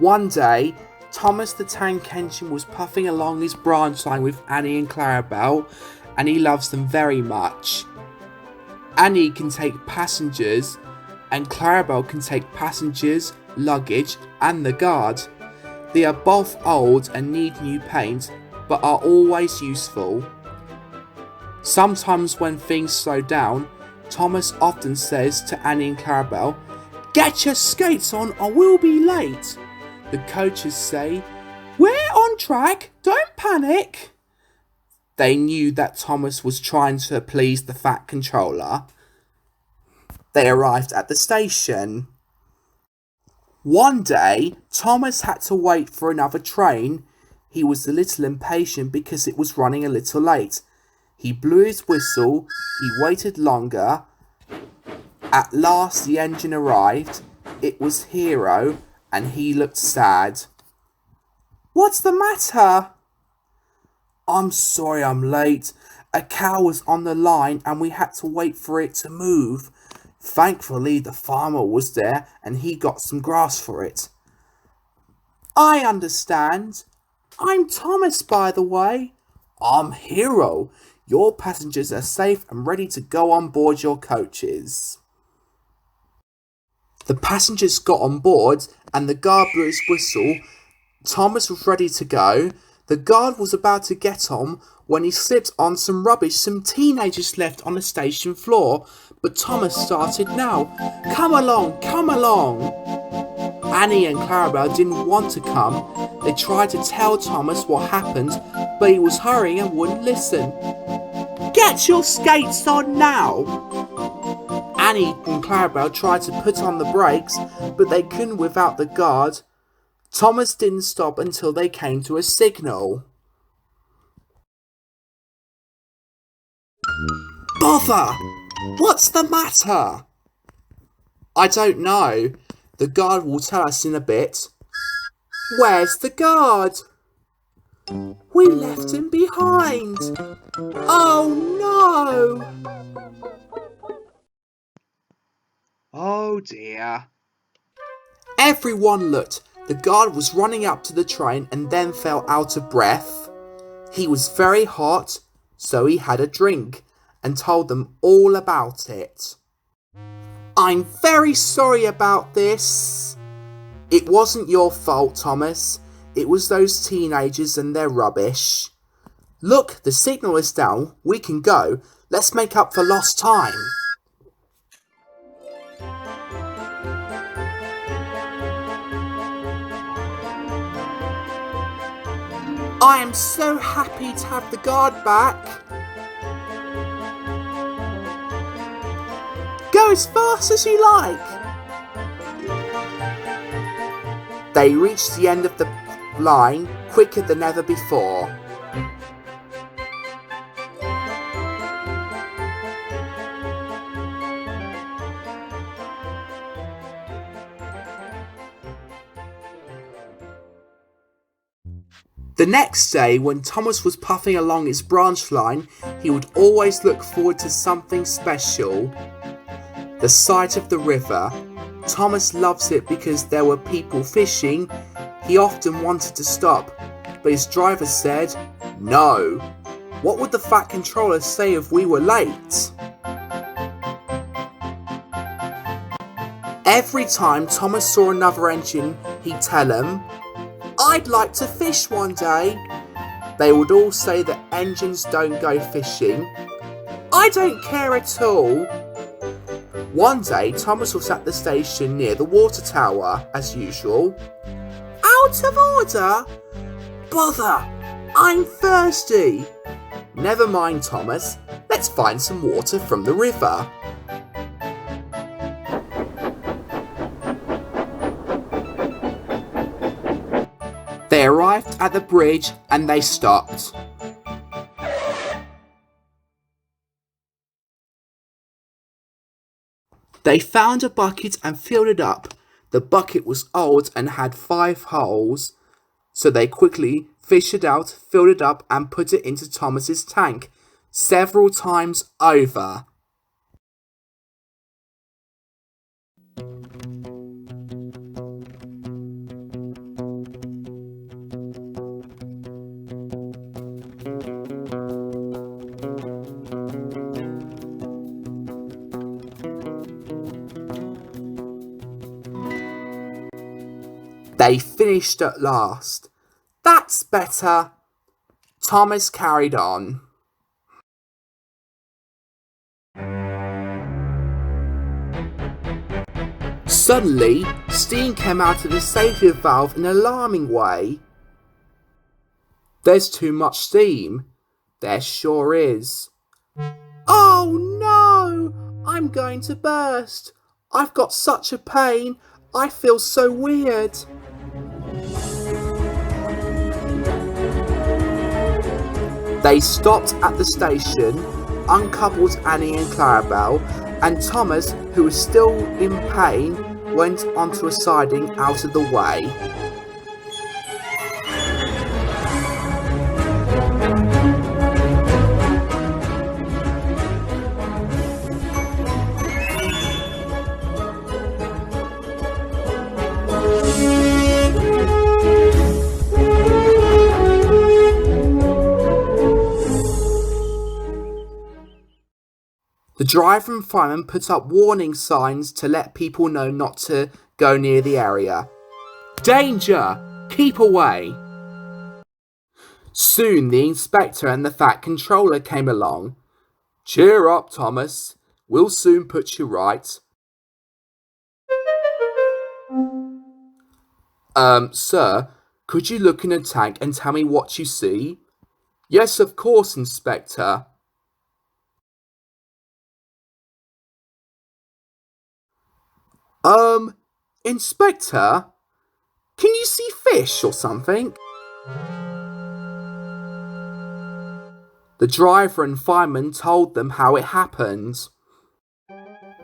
One day, Thomas the Tank Engine was puffing along his branch line with Annie and Clarabel, and he loves them very much. Annie can take passengers, and Clarabel can take passengers, luggage, and the guard. They are both old and need new paint, but are always useful. Sometimes when things slow down, Thomas often says to Annie and Clarabel, "Get your skates on or we'll be late." The coaches say, "We're on track, don't panic." They knew that Thomas was trying to please the Fat Controller. They arrived at the station. One day, Thomas had to wait for another train. He was a little impatient because it was running a little late. He blew his whistle, he waited longer. At last the engine arrived. It was Hiro, and he looked sad. "What's the matter?" "I'm sorry I'm late. A cow was on the line and we had to wait for it to move. Thankfully the farmer was there and he got some grass for it." "I understand. I'm Thomas, by the way." "I'm Hiro. Your passengers are safe and ready to go on board your coaches." The passengers got on board and the guard blew his whistle. Thomas was ready to go. The guard was about to get on when he slipped on some rubbish some teenagers left on the station floor, but Thomas started now. "Come along, come along." Annie and Clarabel didn't want to come. They tried to tell Thomas what happened, but he was hurrying and wouldn't listen. "Get your skates on now." Annie and Clarabel tried to put on the brakes, but they couldn't without the guard. Thomas didn't stop until they came to a signal. "Bother! What's the matter?" "I don't know. The guard will tell us in a bit." "Where's the guard?" "We left him behind." "Oh no!" Oh dear. Everyone looked. The guard was running up to the train and then fell out of breath. He was very hot, so he had a drink and told them all about it. "I'm very sorry about this." "It wasn't your fault, Thomas. It was those teenagers and their rubbish." "Look, the signal is down. We can go. Let's make up for lost time." "I am so happy to have the guard back." "Go as fast as you like." They reached the end of the line quicker than ever before. The next day, when Thomas was puffing along his branch line, he would always look forward to something special. The sight of the river. Thomas loves it because there were people fishing. He often wanted to stop, but his driver said, "No. What would the Fat Controller say if we were late?" Every time Thomas saw another engine, he'd tell him, "I'd like to fish one day." They would all say that engines don't go fishing. "I don't care at all." One day, Thomas was at the station near the water tower, as usual. "Out of order? Bother! I'm thirsty." "Never mind, Thomas. Let's find some water from the river." They arrived at the bridge and they stopped. They found a bucket and filled it up. The bucket was old and had 5 holes, so they quickly fished it out, filled it up and put it into Thomas's tank several times over. They finished at last. That's better. Thomas carried on. Suddenly, steam came out of the safety valve in an alarming way. There's too much steam. There sure is. Oh no! I'm going to burst. I've got such a pain. I feel so weird. They stopped at the station, uncoupled Annie and Clarabel, and Thomas, who was still in pain, went onto a siding out of the way. The driver and fireman put up warning signs to let people know not to go near the area. Danger! Keep away! Soon the inspector and the fat controller came along. Cheer up, Thomas. We'll soon put you right. Sir, could you look in a tank and tell me what you see? Yes, of course, Inspector. Inspector? Can you see fish or something? The driver and fireman told them how it happened.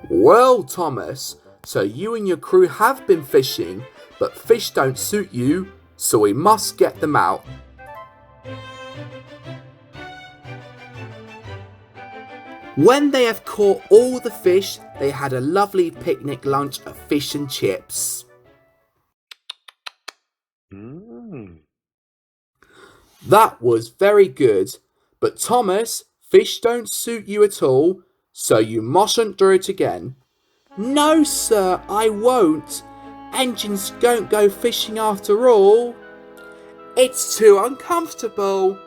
Well, Thomas, so you and your crew have been fishing, but fish don't suit you, so we must get them out. When they have caught all the fish, they had a lovely picnic lunch of fish and chips. That was very good, but Thomas, fish don't suit you at all, so you mustn't do it again. No, sir, I won't. Engines don't go fishing after all. It's too uncomfortable.